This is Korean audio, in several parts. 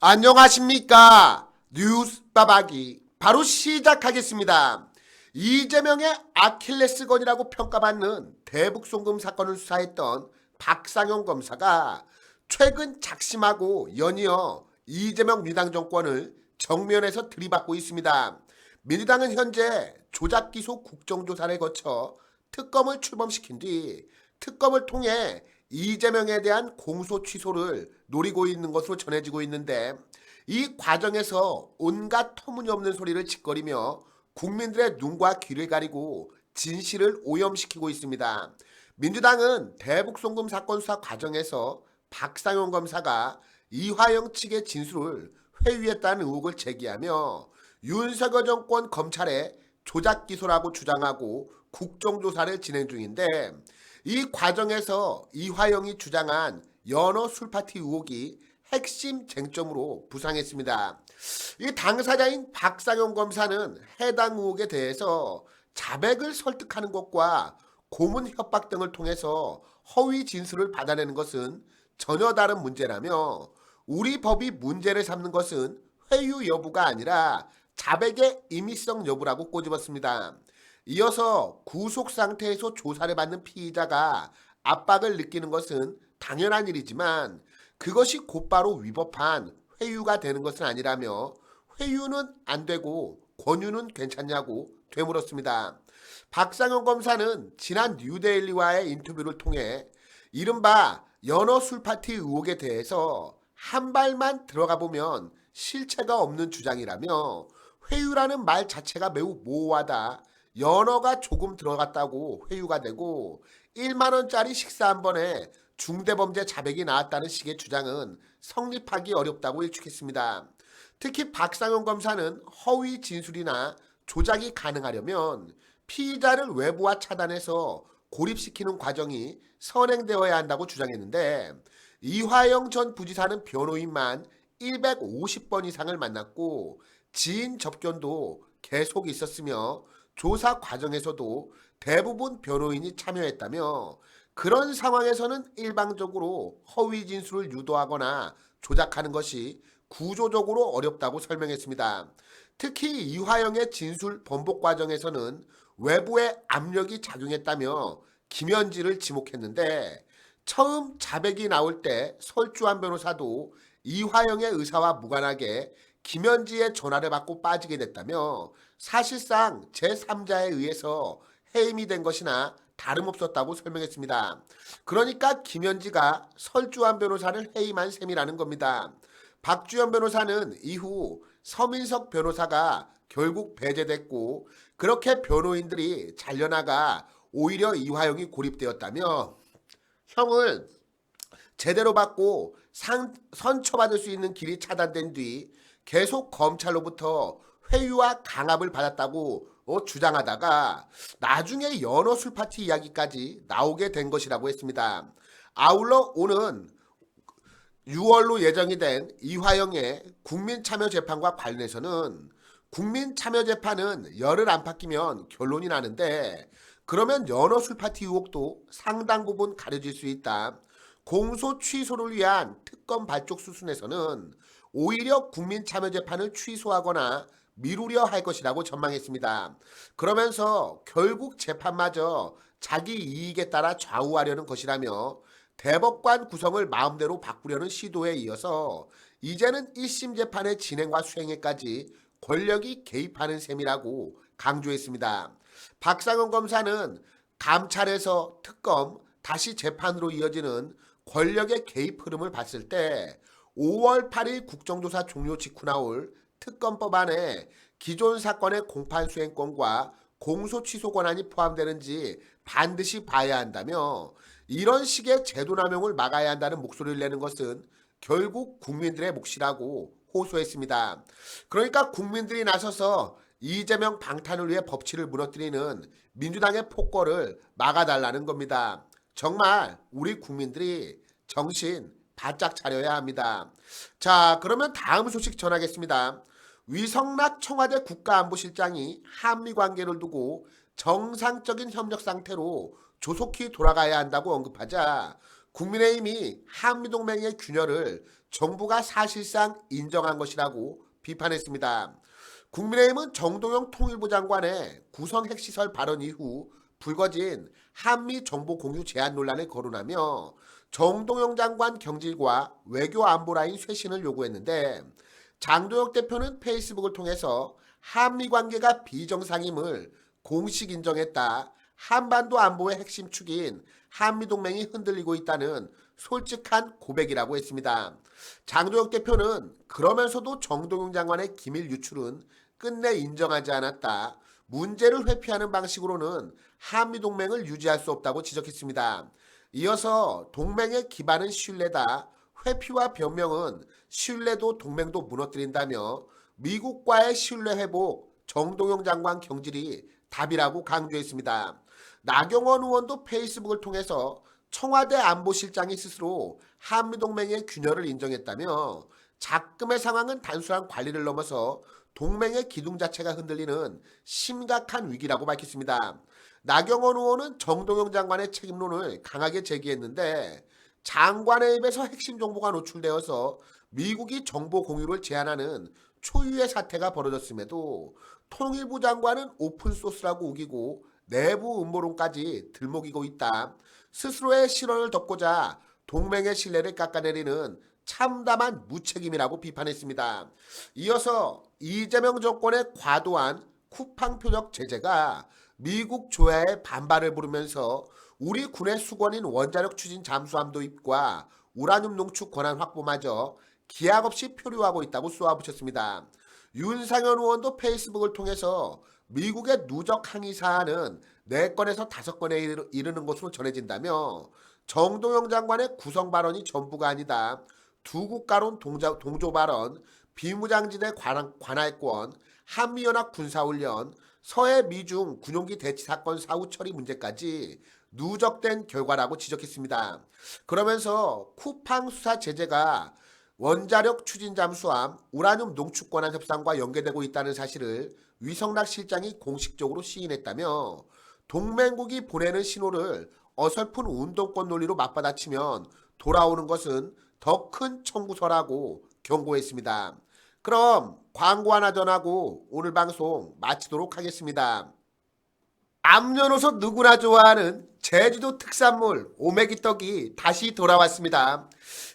안녕하십니까. 뉴스 빠박이 바로 시작하겠습니다. 이재명의 아킬레스건이라고 평가받는 대북송금 사건을 수사했던 박상용 검사가 최근 작심하고 연이어 이재명 민주당 정권을 정면에서 들이받고 있습니다. 민주당은 현재 조작기소 국정조사를 거쳐 특검을 출범시킨 뒤 특검을 통해 이재명에 대한 공소 취소를 노리고 있는 것으로 전해지고 있는데, 이 과정에서 온갖 터무니없는 소리를 짓거리며 국민들의 눈과 귀를 가리고 진실을 오염시키고 있습니다. 민주당은 대북송금 사건 수사 과정에서 박상용 검사가 이화영 측의 진술을 회유했다는 의혹을 제기하며 윤석열 정권 검찰의 조작 기소라고 주장하고 국정조사를 진행 중인데, 이 과정에서 이화영이 주장한 연어 술파티 의혹이 핵심 쟁점으로 부상했습니다. 이 당사자인 박상용 검사는 해당 의혹에 대해서 자백을 설득하는 것과 고문 협박 등을 통해서 허위 진술을 받아내는 것은 전혀 다른 문제라며, 우리 법이 문제를 삼는 것은 회유 여부가 아니라 자백의 임의성 여부라고 꼬집었습니다. 이어서 구속 상태에서 조사를 받는 피의자가 압박을 느끼는 것은 당연한 일이지만 그것이 곧바로 위법한 회유가 되는 것은 아니라며, 회유는 안 되고 권유는 괜찮냐고 되물었습니다. 박상용 검사는 지난 뉴데일리와의 인터뷰를 통해 이른바 연어 술파티 의혹에 대해서 한 발만 들어가 보면 실체가 없는 주장이라며, 회유라는 말 자체가 매우 모호하다, 연어가 조금 들어갔다고 회유가 되고 1만원짜리 식사 한 번에 중대범죄 자백이 나왔다는 식의 주장은 성립하기 어렵다고 일축했습니다. 특히 박상용 검사는 허위 진술이나 조작이 가능하려면 피의자를 외부와 차단해서 고립시키는 과정이 선행되어야 한다고 주장했는데, 이화영 전 부지사는 변호인만 150번 이상을 만났고 지인 접견도 계속 있었으며 조사 과정에서도 대부분 변호인이 참여했다며, 그런 상황에서는 일방적으로 허위 진술을 유도하거나 조작하는 것이 구조적으로 어렵다고 설명했습니다. 특히 이화영의 진술 번복 과정에서는 외부의 압력이 작용했다며 김현지를 지목했는데, 처음 자백이 나올 때 설주한 변호사도 이화영의 의사와 무관하게 김현지의 전화를 받고 빠지게 됐다며, 사실상 제3자에 의해서 해임이 된 것이나 다름없었다고 설명했습니다. 그러니까 김현지가 설주한 변호사를 해임한 셈이라는 겁니다. 박주현 변호사는 이후 서민석 변호사가 결국 배제됐고, 그렇게 변호인들이 잘려나가 오히려 이화영이 고립되었다며, 형을 제대로 받고 선처받을 수 있는 길이 차단된 뒤 계속 검찰로부터 회유와 강압을 받았다고 주장하다가 나중에 연어 술파티 이야기까지 나오게 된 것이라고 했습니다. 아울러 오는 6월로 예정이 된 이화영의 국민참여재판과 관련해서는, 국민참여재판은 열흘 안팎이면 결론이 나는데, 그러면 연어 술파티 의혹도 상당 부분 가려질 수 있다. 공소 취소를 위한 특검 발족 수순에서는 오히려 국민참여재판을 취소하거나 미루려 할 것이라고 전망했습니다. 그러면서 결국 재판마저 자기 이익에 따라 좌우하려는 것이라며, 대법관 구성을 마음대로 바꾸려는 시도에 이어서 이제는 1심 재판의 진행과 수행에까지 권력이 개입하는 셈이라고 강조했습니다. 박상용 검사는 감찰에서 특검, 다시 재판으로 이어지는 권력의 개입 흐름을 봤을 때 5월 8일 국정조사 종료 직후 나올 특검법 안에 기존 사건의 공판 수행권과 공소 취소 권한이 포함되는지 반드시 봐야 한다며, 이런 식의 제도 남용을 막아야 한다는 목소리를 내는 것은 결국 국민들의 몫이라고 호소했습니다. 그러니까 국민들이 나서서 이재명 방탄을 위해 법치를 무너뜨리는 민주당의 폭거를 막아달라는 겁니다. 정말 우리 국민들이 정신 바짝 차려야 합니다. 자, 그러면 다음 소식 전하겠습니다. 위성락 청와대 국가안보실장이 한미 관계를 두고 정상적인 협력 상태로 조속히 돌아가야 한다고 언급하자, 국민의힘이 한미동맹의 균열을 정부가 사실상 인정한 것이라고 비판했습니다. 국민의힘은 정동영 통일부 장관의 구성 핵시설 발언 이후 불거진 한미 정보 공유 제한 논란에 거론하며 정동영 장관 경질과 외교 안보 라인 쇄신을 요구했는데, 장도혁 대표는 페이스북을 통해서 한미 관계가 비정상임을 공식 인정했다. 한반도 안보의 핵심 축인 한미동맹이 흔들리고 있다는 솔직한 고백이라고 했습니다. 장도혁 대표는 그러면서도 정동영 장관의 기밀 유출은 끝내 인정하지 않았다. 문제를 회피하는 방식으로는 한미동맹을 유지할 수 없다고 지적했습니다. 이어서 동맹의 기반은 신뢰다. 회피와 변명은 신뢰도 동맹도 무너뜨린다며 미국과의 신뢰 회복, 정동영 장관 경질이 답이라고 강조했습니다. 나경원 의원도 페이스북을 통해서 청와대 안보실장이 스스로 한미동맹의 균열을 인정했다며 작금의 상황은 단순한 관리를 넘어서 동맹의 기둥 자체가 흔들리는 심각한 위기라고 밝혔습니다. 나경원 의원은 정동영 장관의 책임론을 강하게 제기했는데, 장관의 입에서 핵심 정보가 노출되어서 미국이 정보 공유를 제한하는 초유의 사태가 벌어졌음에도 통일부 장관은 오픈소스라고 우기고 내부 음모론까지 들먹이고 있다. 스스로의 실언을 덮고자 동맹의 신뢰를 깎아내리는 참담한 무책임이라고 비판했습니다. 이어서 이재명 정권의 과도한 쿠팡 표적 제재가 미국 조야의 반발을 부르면서 우리 군의 수권인 원자력 추진 잠수함 도입과 우라늄 농축 권한 확보마저 기약 없이 표류하고 있다고 쏘아붙였습니다. 윤상현 의원도 페이스북을 통해서 미국의 누적 항의 사안은 4건에서 5건에 이르는 것으로 전해진다며 정동영 장관의 구성 발언이 전부가 아니다. 두 국가론 동조 발언, 비무장지대 관할권, 한미연합 군사훈련, 서해 미중 군용기 대치 사건 사후 처리 문제까지 누적된 결과라고 지적했습니다. 그러면서 쿠팡 수사 제재가 원자력 추진 잠수함 우라늄 농축 권한 협상과 연계되고 있다는 사실을 위성락 실장이 공식적으로 시인했다며 동맹국이 보내는 신호를 어설픈 운동권 논리로 맞받아치면 돌아오는 것은 더 큰 청구서라고 경고했습니다. 그럼 광고 하나 전하고 오늘 방송 마치도록 하겠습니다. 남녀노소 누구나 좋아하는 제주도 특산물 오메기떡이 다시 돌아왔습니다.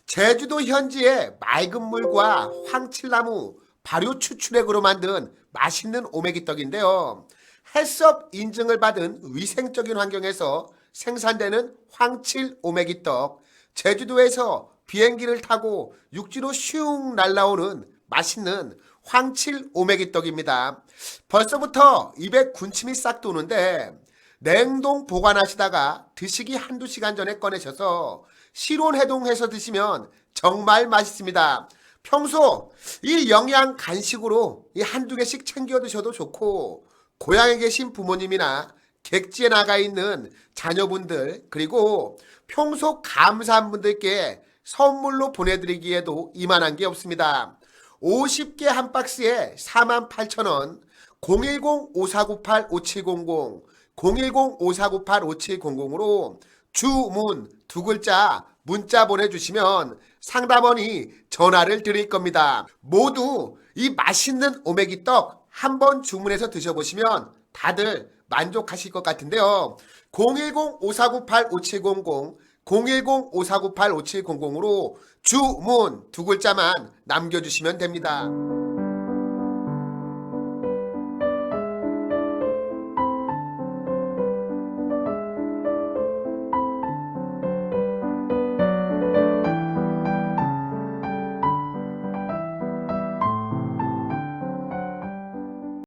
제주도 현지의 맑은 물과 황칠나무, 발효 추출액으로 만든 맛있는 오메기떡인데요. 헬스업 인증을 받은 위생적인 환경에서 생산되는 황칠 오메기떡, 제주도에서 비행기를 타고 육지로 슝 날아오는 맛있는 황칠 오메기떡입니다. 벌써부터 입에 군침이 싹 도는데, 냉동 보관하시다가 드시기 한두 시간 전에 꺼내셔서 실온해동해서 드시면 정말 맛있습니다. 평소 이 영양 간식으로 한두 개씩 챙겨 드셔도 좋고, 고향에 계신 부모님이나 객지에 나가 있는 자녀분들, 그리고 평소 감사한 분들께 선물로 보내드리기에도 이만한 게 없습니다. 50개 한 박스에 48,000원, 010-5498-5700, 010-5498-5700으로 주문 두 글자 문자 보내주시면 상담원이 전화를 드릴 겁니다. 모두 이 맛있는 오메기떡 한번 주문해서 드셔보시면 다들 만족하실 것 같은데요. 010-5498-5700, 010-5498-5700으로 주문 두 글자만 남겨주시면 됩니다.